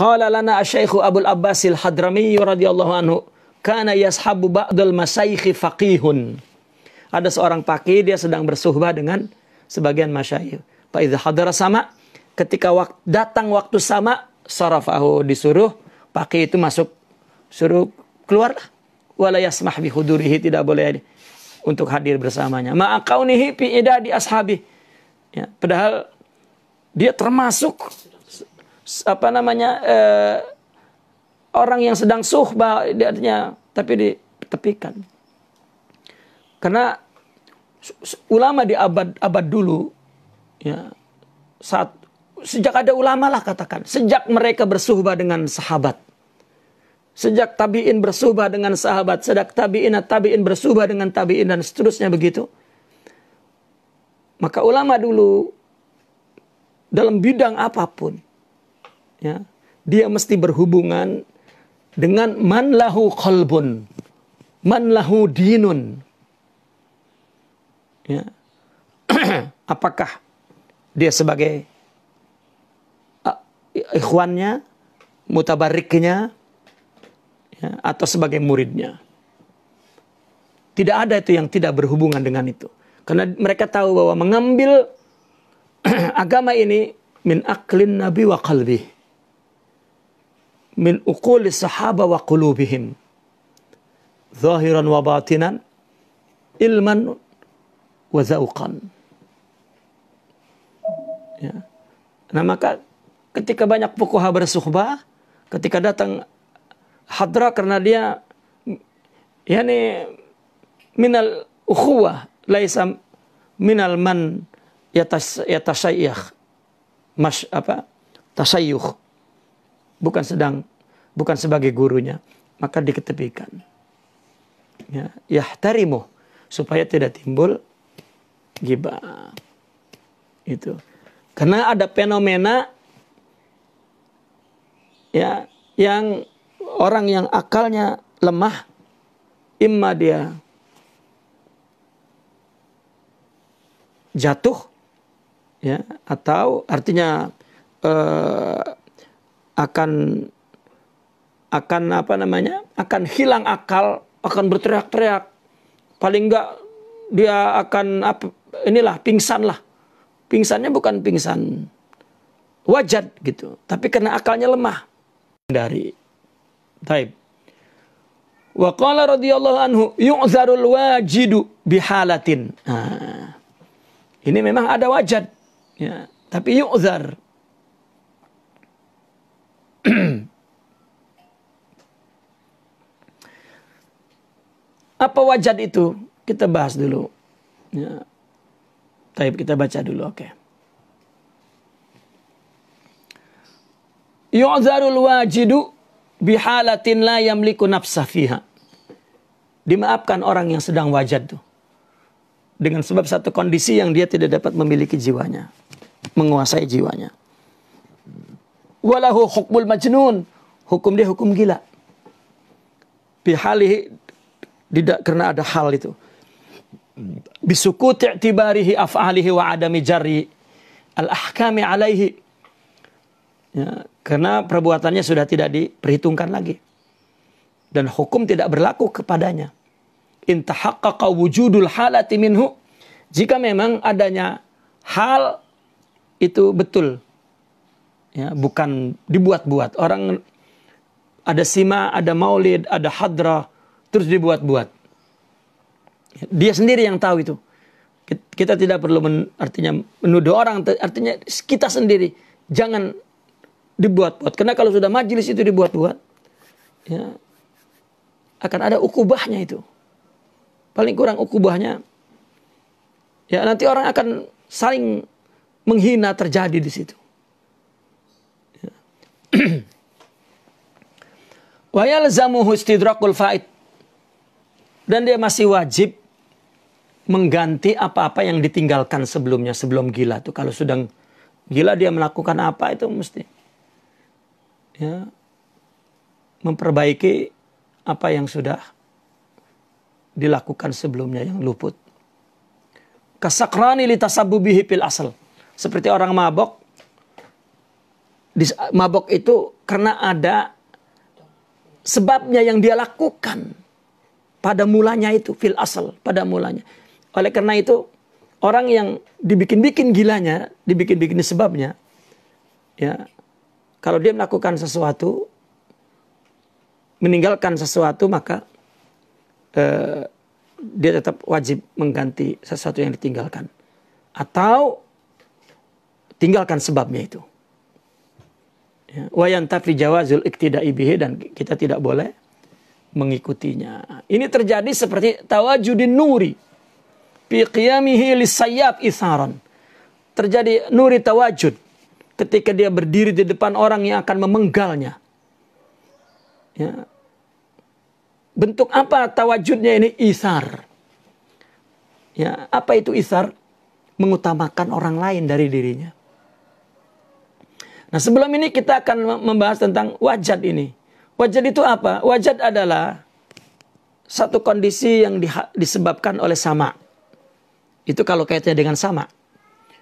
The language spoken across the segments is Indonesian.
Qala lana asy-syaikhu Abul Abbasil Hadrami radhiyallahu anhu, kana yashabu ba'dal masyayikh faqihun. Ada seorang faqih, dia sedang bersuhbah dengan sebagian masyayikh. Fa idza hadara sama, ketika datang waktu sama, sarafahu, disuruh faqih itu masuk, suruh keluarlah. Wala yasmah bi hudurihi, tidak boleh untuk hadir bersamanya. Ma'a kaunihi fi idadi ashabi. Ya, padahal dia termasuk orang yang sedang suhbah, artinya, tapi ditepikan. Karena ulama di abad dulu, ya, sejak ada ulama lah katakan, sejak mereka bersuhbah dengan sahabat, sejak tabi'in bersuhbah dengan sahabat, sejak tabi'in bersuhbah dengan tabi'in dan seterusnya begitu. Maka ulama dulu dalam bidang apapun, ya, dia mesti berhubungan dengan man lahu qalbun, man lahu dinun. Ya. Apakah dia sebagai ikhwannya, mutabariknya, ya, atau sebagai muridnya. Tidak ada itu yang tidak berhubungan dengan itu. Karena mereka tahu bahwa mengambil agama ini min aqlin nabi wa qalbih, min uqulis sahaba wa qulubihim, zahiran wa batinan, ilman wa zauqan. Ya. Nah, maka ketika banyak fuqaha bersuhbah, ketika datang hadra, karena dia yani minal ukhuwah laisa minal man yatasayyakh tasayyukh, bukan sebagai gurunya, maka diketepikan. Ya, yahtarimu, supaya tidak timbul ghibah. Itu. Karena ada fenomena, ya, yang orang yang akalnya lemah, imma dia jatuh, ya, atau artinya akan hilang akal, akan berteriak-teriak, paling enggak dia akan pingsan lah. Pingsannya bukan pingsan wajad gitu, tapi karena akalnya lemah. Dari taib. Wa qala radhiyallahu anhu yu'zarul wajidu bihalatin. Nah, ini memang ada wajad, ya, tapi yu'zar. Apa wajad itu? Kita bahas dulu. Ya. Taib, kita baca dulu, oke. Yu'zarul wajidu bihalatin la yamliku nafsah fiha. Dimaafkan orang yang sedang wajad tuh, dengan sebab satu kondisi yang dia tidak dapat memiliki jiwanya, menguasai jiwanya. Walahu hukmul majnun, hukum dia hukum gila. Bihalihi, karena ada hal itu. Bisukuti i'tibarihi af'alihi wa adami jarri al-ahkami alaihi. Ya, karena perbuatannya sudah tidak diperhitungkan lagi. Dan hukum tidak berlaku kepadanya. Intahaqqaqa wujudul halati minhu. Jika memang adanya hal itu betul. Ya, bukan dibuat-buat. Orang ada sima, ada maulid, ada hadrah, terus dibuat-buat. Dia sendiri yang tahu itu. Kita tidak perlu artinya menuduh orang, artinya kita sendiri jangan dibuat-buat. Karena kalau sudah majelis itu dibuat-buat, ya, akan ada ukubahnya itu. Paling kurang ukubahnya, ya, nanti orang akan saling menghina terjadi di situ. Ya. Wa yalzamuhu istidrakul faid, dan dia masih wajib mengganti apa-apa yang ditinggalkan sebelumnya, sebelum gila tuh. Kalau sedang gila dia melakukan apa itu mesti, ya, memperbaiki apa yang sudah dilakukan sebelumnya yang luput. Kasakrani litasabbubihi fil asal, seperti orang mabok mabok itu karena ada sebabnya yang dia lakukan pada mulanya itu, fil asal, pada mulanya. Oleh karena itu, orang yang dibikin-bikin gilanya, dibikin-bikin sebabnya, ya, kalau dia melakukan sesuatu, meninggalkan sesuatu, maka dia tetap wajib mengganti sesuatu yang ditinggalkan. Atau tinggalkan sebabnya itu. Wa yantafi jawazul iktida'i bihi, dan kita tidak boleh mengikutinya. Ini terjadi seperti tawajudin nuri fi qiyamihi lisayyab isaran. Terjadi nuri tawajud ketika dia berdiri di depan orang yang akan memenggalnya. Ya. Bentuk apa tawajudnya ini? Isar. Ya, apa itu isar? Mengutamakan orang lain dari dirinya. Nah, sebelum ini kita akan membahas tentang wajad ini. Wajad itu apa? Wajad adalah satu kondisi yang disebabkan oleh sama. Itu kalau kaitannya dengan sama.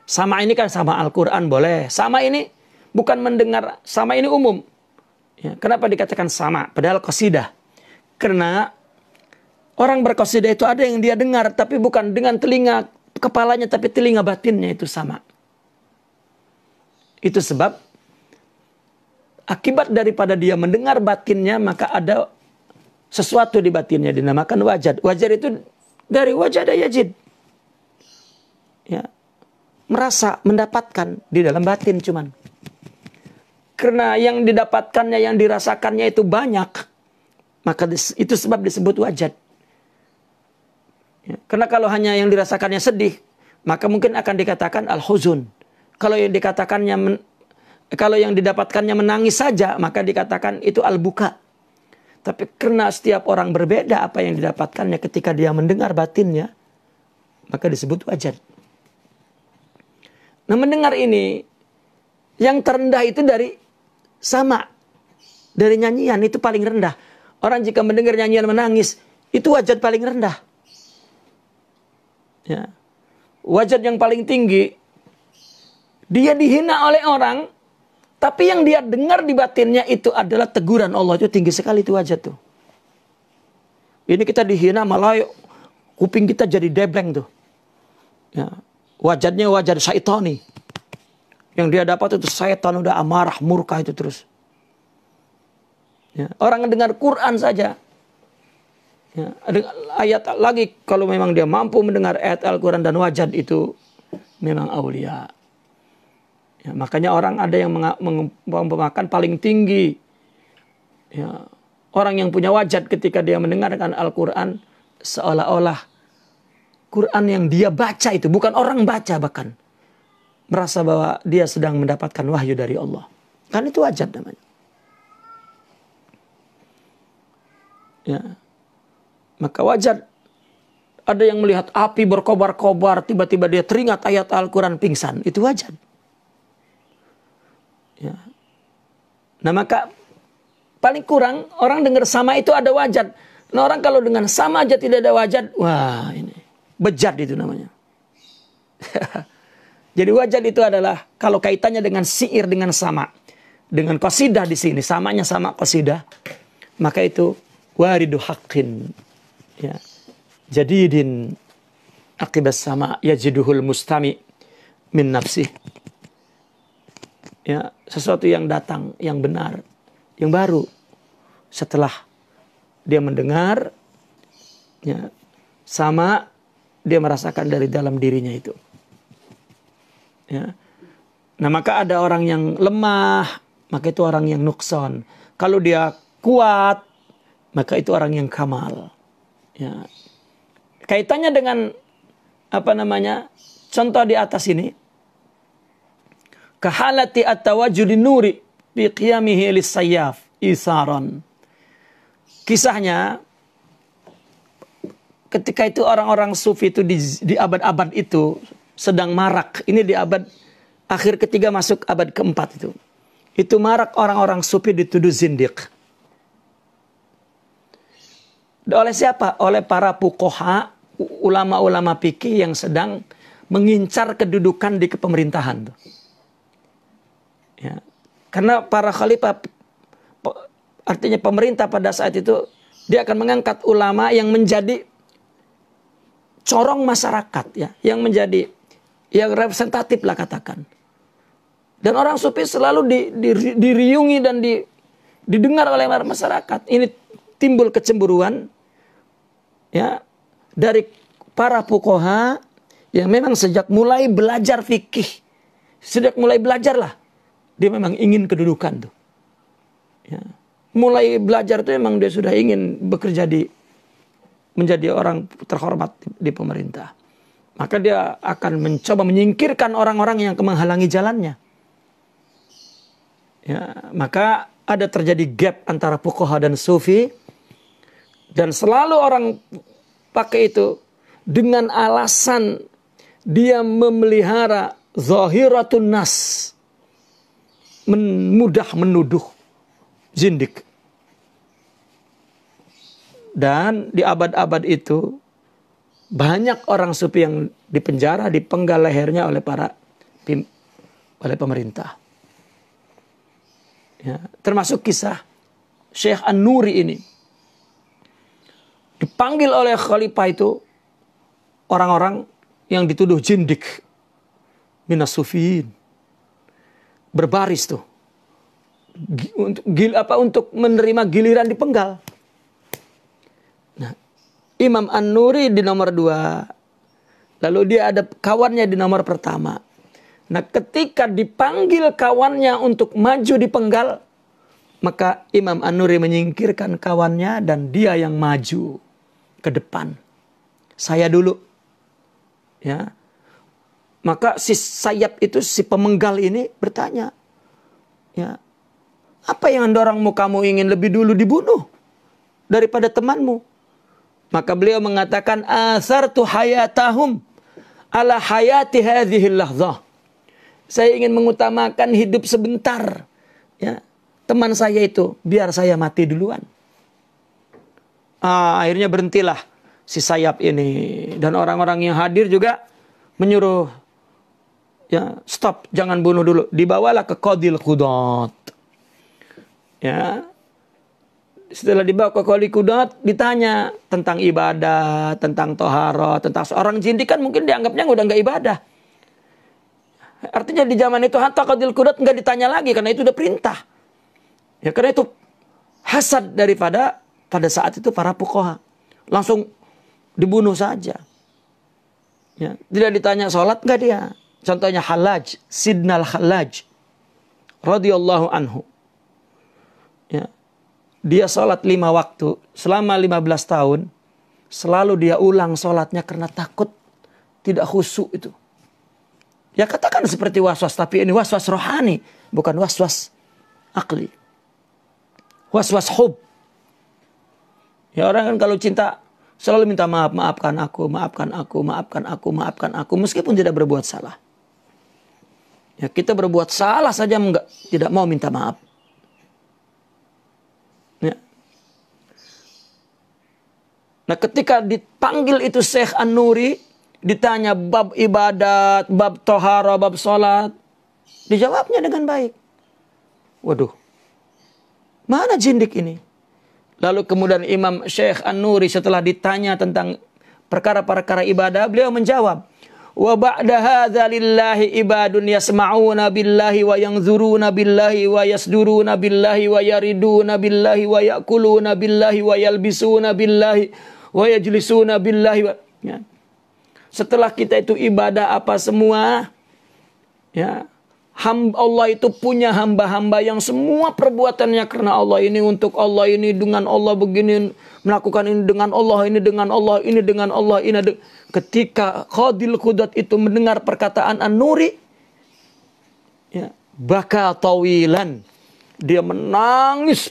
Sama ini kan sama Al-Quran boleh. Sama ini bukan mendengar. Sama ini umum. Ya, kenapa dikatakan sama? Padahal qasidah. Karena orang berqasidah itu ada yang dia dengar. Tapi bukan dengan telinga kepalanya. Tapi telinga batinnya itu sama. Itu sebab akibat daripada dia mendengar batinnya, maka ada sesuatu di batinnya dinamakan wajad. Wajad itu dari wajada yajid. Ya. Merasa, mendapatkan di dalam batin cuman. Karena yang didapatkannya, yang dirasakannya itu banyak, maka itu sebab disebut wajad. Ya. Karena kalau hanya yang dirasakannya sedih, maka mungkin akan dikatakan al-huzun. Kalau yang didapatkannya menangis saja, maka dikatakan itu al-buka. Tapi karena setiap orang berbeda apa yang didapatkannya ketika dia mendengar batinnya, maka disebut wajad. Nah, mendengar ini, yang terendah itu dari sama. Dari nyanyian, itu paling rendah. Orang jika mendengar nyanyian menangis, itu wajad paling rendah. Ya. Wajad yang paling tinggi, dia dihina oleh orang, tapi yang dia dengar di batinnya itu adalah teguran Allah. Itu tinggi sekali itu wajad tuh. Ini kita dihina malah kuping kita jadi debleng tuh. Ya. Wajadnya wajad syaitani. Yang dia dapat itu syaitan udah amarah, murka itu terus. Ya. Orang mendengar Quran saja. Ya. Ada ayat lagi kalau memang dia mampu mendengar ayat Al-Quran dan wajad itu memang aulia. Ya, makanya orang ada yang mengumpamakan paling tinggi. Ya, orang yang punya wajad ketika dia mendengarkan Al-Quran, seolah-olah Quran yang dia baca itu, bukan orang baca bahkan, merasa bahwa dia sedang mendapatkan wahyu dari Allah. Kan itu wajad namanya. Ya. Maka wajad, ada yang melihat api berkobar-kobar, tiba-tiba dia teringat ayat Al-Quran pingsan. Itu wajad. Ya. Nah, maka paling kurang orang dengar sama itu ada wajad. Nah, orang kalau dengan sama aja tidak ada wajad, wah ini bejat itu namanya. Jadi wajad itu adalah kalau kaitannya dengan syair, dengan sama, dengan qasidah di sini, samanya sama qasidah, maka itu waridu haqqin. Ya. Jadidin akibas sama yajiduhul mustami min nafsih. Ya, sesuatu yang datang, yang benar, yang baru setelah dia mendengar, ya, sama dia merasakan dari dalam dirinya itu. Ya. Nah, maka ada orang yang lemah, maka itu orang yang nukson. Kalau dia kuat, maka itu orang yang kamal. Ya. Kaitannya dengan apa namanya? Contoh di atas ini. Kahalati at-tawajjudi nuri bi qiyamihi lis-sayyaf isaran. Kisahnya ketika itu orang-orang sufi itu di abad-abad itu sedang marak. Ini di abad akhir ketiga masuk abad keempat itu. Itu marak orang-orang sufi dituduh zindiq. Oleh siapa? Oleh para fuqaha, ulama-ulama fikih yang sedang mengincar kedudukan di kepemerintahan. Ya. Karena para khalifah, artinya pemerintah pada saat itu, dia akan mengangkat ulama yang menjadi corong masyarakat, ya, yang menjadi yang representatif lah katakan. Dan orang sufi selalu diriungi dan didengar oleh masyarakat. Ini timbul kecemburuan, ya, dari para fuqaha yang memang sejak mulai belajar fikih, sejak mulai belajar lah, dia memang ingin kedudukan tuh. Ya. Mulai belajar tuh memang dia sudah ingin bekerja menjadi orang terhormat di pemerintah. Maka dia akan mencoba menyingkirkan orang-orang yang menghalangi jalannya. Ya, maka ada terjadi gap antara fuqaha dan sufi. Dan selalu orang pakai itu dengan alasan dia memelihara zahiratun nas. Mudah menuduh zindik. Dan di abad-abad itu banyak orang sufi yang dipenjara, dipenggal lehernya oleh pemerintah. Ya, termasuk kisah Syekh An-Nuri ini. Dipanggil oleh khalifah itu orang-orang yang dituduh jindik minas sufiin. Berbaris tuh. Untuk menerima giliran dipenggal. Nah, Imam An-Nuri di nomor 2. Lalu dia ada kawannya di nomor pertama. Nah, ketika dipanggil kawannya untuk maju dipenggal, maka Imam An-Nuri menyingkirkan kawannya dan dia yang maju ke depan. Saya dulu. Ya. Maka si sayap itu, si pemenggal ini bertanya, ya, apa yang mendorongmu kamu ingin lebih dulu dibunuh daripada temanmu? Maka beliau mengatakan, asartu hayatahum ala hayati hadhil lahzah. Saya ingin mengutamakan hidup sebentar, ya, teman saya itu, biar saya mati duluan. Akhirnya berhentilah si sayap ini. Dan orang-orang yang hadir juga menyuruh, ya, stop, jangan bunuh dulu. Dibawalah ke Qadil Qudat. Ya. Setelah dibawa ke Qadil Qudat, ditanya tentang ibadah, tentang tohara, tentang seorang jindik kan mungkin dianggapnya udah nggak ibadah. Artinya di zaman itu hatta Qadil Qudat nggak ditanya lagi karena itu udah perintah. Ya, karena itu hasad daripada pada saat itu para fuqaha. Langsung dibunuh saja. Ya, tidak ditanya sholat nggak dia. Contohnya Hallaj, Sidnal Hallaj radhiyallahu anhu. Ya. Dia sholat 5 waktu selama 15 tahun. Selalu dia ulang sholatnya karena takut tidak khusyuk itu. Ya, katakan seperti waswas, tapi ini waswas rohani, bukan waswas akli. Was-was hub. Ya, orang kan kalau cinta selalu minta maaf, maafkan aku, maafkan aku, maafkan aku, maafkan aku, meskipun tidak berbuat salah. Ya, kita berbuat salah saja tidak mau minta maaf. Ya. Nah, ketika dipanggil itu Syekh An-Nuri, ditanya bab ibadat, bab tohara, bab sholat, dijawabnya dengan baik. Waduh, mana jindik ini? Lalu kemudian Imam Syekh An-Nuri setelah ditanya tentang perkara-perkara ibadah, beliau menjawab, wa ba'da hadza lillahi ibadun yasma'una billahi wa yanzuruna billahi wa yasduruna billahi wa yariduna billahi wa yakuluna billahi wa yalbisuna billahi wa yajlisuna billahi. Ya. Setelah kita itu ibadah apa semua, ya, Allah itu punya hamba-hamba yang semua perbuatannya karena Allah, ini untuk Allah, ini dengan Allah begini, melakukan ini dengan Allah, ini dengan Allah, ini dengan Allah, ini. Ketika Qadil Qudat itu mendengar perkataan An-Nuri, ya, baka tawilan, dia menangis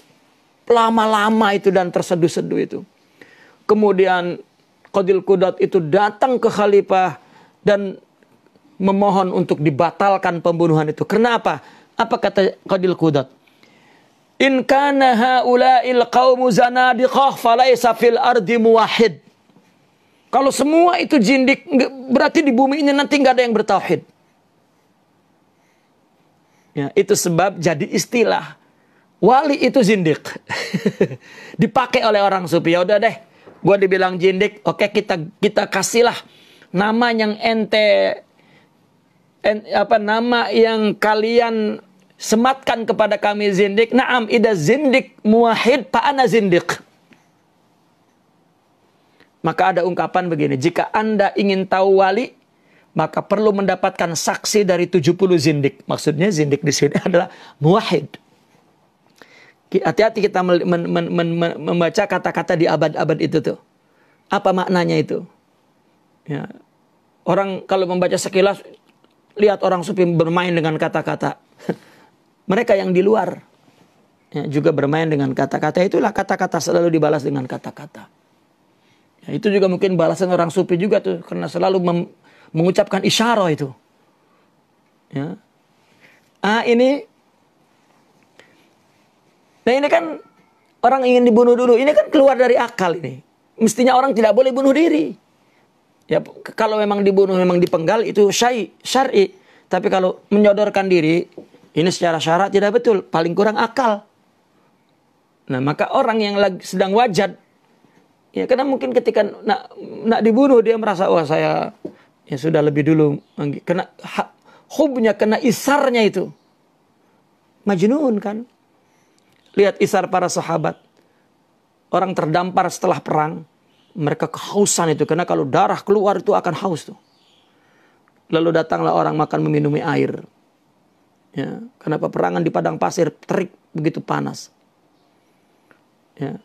lama-lama itu dan terseduh-seduh itu. Kemudian Qadil Qudat itu datang ke khalifah dan memohon untuk dibatalkan pembunuhan itu. Kenapa? Apa kata Qadil Qudat? In kana haula'il qaumu zanadiqah falaysa fil ardi muwahhid. Kalau semua itu jindik, berarti di bumi ini nanti nggak ada yang bertauhid. Ya, itu sebab jadi istilah wali itu zindik. Dipakai oleh orang sufi. Ya udah deh, gua dibilang zindik, oke kita kasihlah nama yang nama yang kalian sematkan kepada kami zindik. Naam ida zindik muwahhid fa ana zindik. Maka ada ungkapan begini, jika Anda ingin tahu wali, maka perlu mendapatkan saksi dari 70 zindik. Maksudnya zindik di sini adalah muwahhid. Hati-hati kita membaca kata-kata di abad-abad itu tuh. Apa maknanya itu? Ya. Orang kalau membaca sekilas, lihat orang sufi bermain dengan kata-kata. Mereka yang di luar ya, juga bermain dengan kata-kata. Itulah kata-kata selalu dibalas dengan kata-kata. Ya, itu juga mungkin balasan orang sufi juga tuh. Karena selalu mengucapkan isyarah itu. Ya. Ini. Nah ini kan orang ingin dibunuh dulu. Ini kan keluar dari akal ini. Mestinya orang tidak boleh bunuh diri. Ya, kalau memang dibunuh, memang dipenggal, itu syar'i. Tapi kalau menyodorkan diri, ini secara syarat tidak betul. Paling kurang akal. Nah, maka orang yang sedang wajad, ya karena mungkin ketika nak dibunuh, dia merasa, wah saya ya sudah lebih dulu. Kena hubnya, kena isarnya itu. Majnun kan. Lihat isar para sahabat. Orang terdampar setelah perang. Mereka kehausan itu. Karena kalau darah keluar itu akan haus tuh. Lalu datanglah orang makan meminumi air. Ya, karena peperangan di padang pasir terik begitu panas. Ya.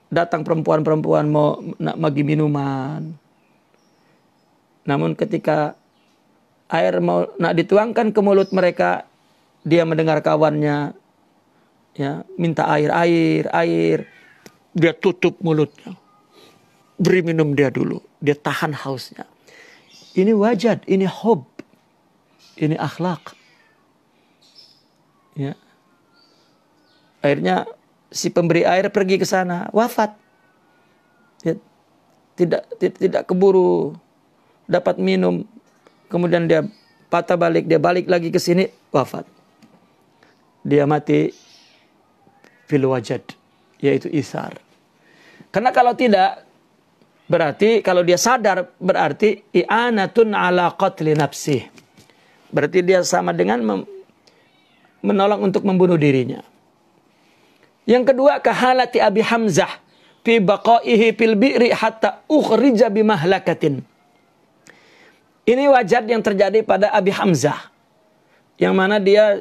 Datang perempuan-perempuan mau nak bagi minuman. Namun ketika air mau nak dituangkan ke mulut mereka, dia mendengar kawannya ya minta air. Dia tutup mulutnya. Beri minum dia dulu. Dia tahan hausnya. Ini wajad, ini hub. Ini akhlak. Ya. Akhirnya si pemberi air pergi ke sana, wafat. Ya. Tidak keburu dapat minum. Kemudian dia patah balik, dia balik lagi ke sini, wafat. Dia mati fil wajad, yaitu isar. Karena kalau tidak, berarti kalau dia sadar, berarti i'anatun ala qatli nafsih. Berarti dia sama dengan menolong untuk membunuh dirinya. Yang kedua, kahalati Abi Hamzah fi baqaihi fil bi'ri hatta ukhrija bimahlakatin. Ini wajad yang terjadi pada Abi Hamzah. Yang mana dia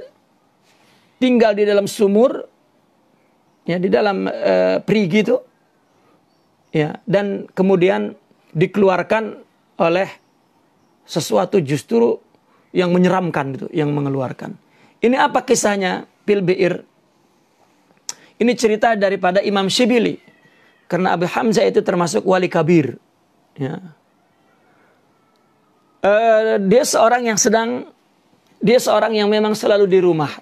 tinggal di dalam sumur, ya di dalam perigi itu. Ya, dan kemudian dikeluarkan oleh sesuatu justru yang menyeramkan itu, yang mengeluarkan. Ini apa kisahnya? Fil bi'ir. Ini cerita daripada Imam Syibili. Karena Abu Hamzah itu termasuk wali kabir. Ya. Dia seorang yang memang selalu di rumah.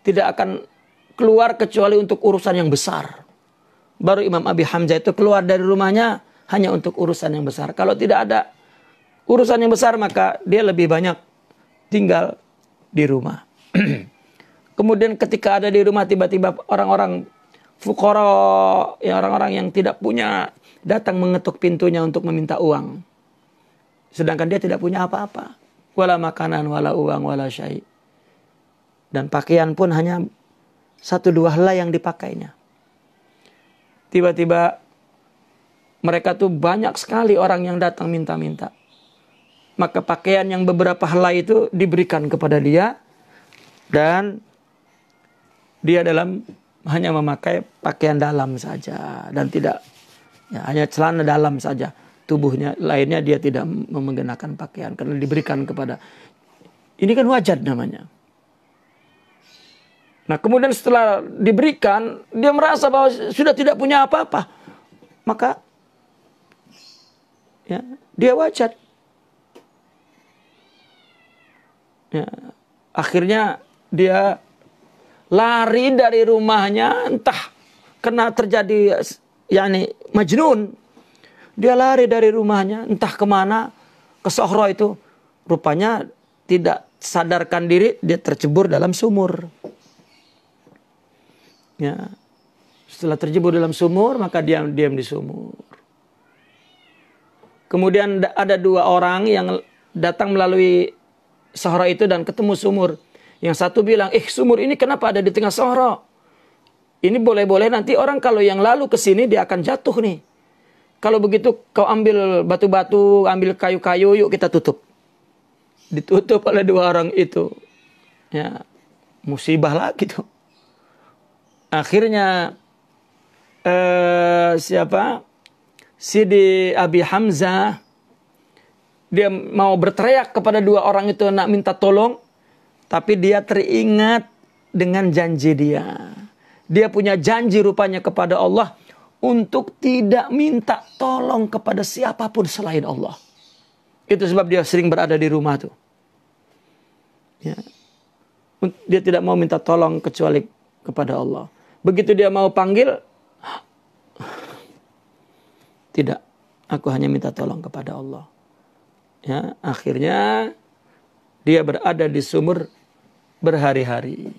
Tidak akan keluar kecuali untuk urusan yang besar. Baru Imam Abi Hamzah itu keluar dari rumahnya hanya untuk urusan yang besar. Kalau tidak ada urusan yang besar, maka dia lebih banyak tinggal di rumah. Kemudian ketika ada di rumah, tiba-tiba orang-orang fuqara, ya orang-orang yang tidak punya, datang mengetuk pintunya untuk meminta uang. Sedangkan dia tidak punya apa-apa. Wala makanan, wala uang, wala syai'. Dan pakaian pun hanya 1-2 helai yang dipakainya. Tiba-tiba mereka tuh banyak sekali orang yang datang minta-minta. Maka pakaian yang beberapa helai itu diberikan kepada dia. Dan dia hanya memakai pakaian dalam saja. Dan tidak, ya, hanya celana dalam saja. Tubuhnya lainnya dia tidak mengenakan pakaian. Karena diberikan kepada. Ini kan wajad namanya. Nah kemudian setelah diberikan, dia merasa bahwa sudah tidak punya apa-apa. Maka ya, dia wajad. Ya, akhirnya dia lari dari rumahnya, entah kena terjadi majnun. Dia lari dari rumahnya, entah kemana, ke Sohro itu. Rupanya tidak sadarkan diri, dia tercebur dalam sumur. Ya. Setelah terjebur dalam sumur, maka diam di sumur. Kemudian ada 2 orang yang datang melalui sahara itu dan ketemu sumur. Yang satu bilang, sumur ini kenapa ada di tengah sahara? Ini boleh-boleh nanti orang kalau yang lalu ke sini dia akan jatuh nih. Kalau begitu kau ambil batu-batu, ambil kayu-kayu, yuk kita tutup. Ditutup oleh 2 orang itu. Ya, musibah lagi tuh. Akhirnya Sidi Abi Hamzah, dia mau berteriak kepada 2 orang itu nak minta tolong, tapi dia teringat dengan janji dia. Dia punya janji rupanya kepada Allah untuk tidak minta tolong kepada siapapun selain Allah. Itu sebab dia sering berada di rumah tuh. Ya. Dia tidak mau minta tolong kecuali kepada Allah. Begitu dia mau panggil, tidak, aku hanya minta tolong kepada Allah. Ya, akhirnya dia berada di sumur berhari-hari.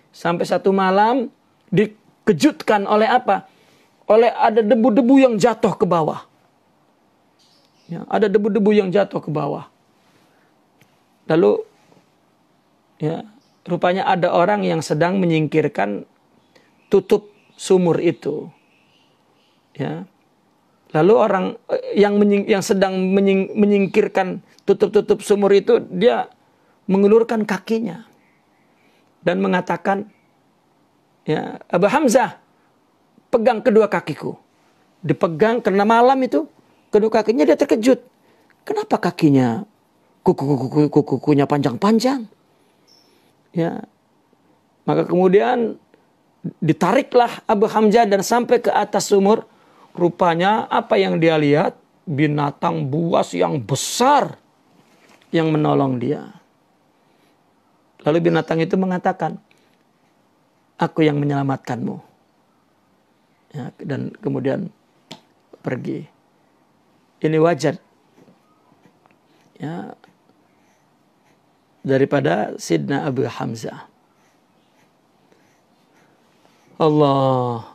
Sampai satu malam dikejutkan oleh apa? Oleh ada debu-debu yang jatuh ke bawah. Ya, ada debu-debu yang jatuh ke bawah. Lalu ya, rupanya ada orang yang sedang menyingkirkan tutup sumur itu. Ya. Lalu orang yang sedang menyingkirkan tutup-tutup sumur itu, dia mengulurkan kakinya dan mengatakan, ya, Abu Hamzah, pegang kedua kakiku. Dipegang karena malam itu, kedua kakinya dia terkejut. Kenapa kakinya kukunya panjang-panjang? Ya. Maka kemudian ditariklah Abu Hamzah dan sampai ke atas sumur. Rupanya apa yang dia lihat? Binatang buas yang besar yang menolong dia. Lalu binatang itu mengatakan, aku yang menyelamatkanmu. Ya, dan kemudian pergi. Ini wajar. Ya, daripada Sidna Abu Hamzah. Allah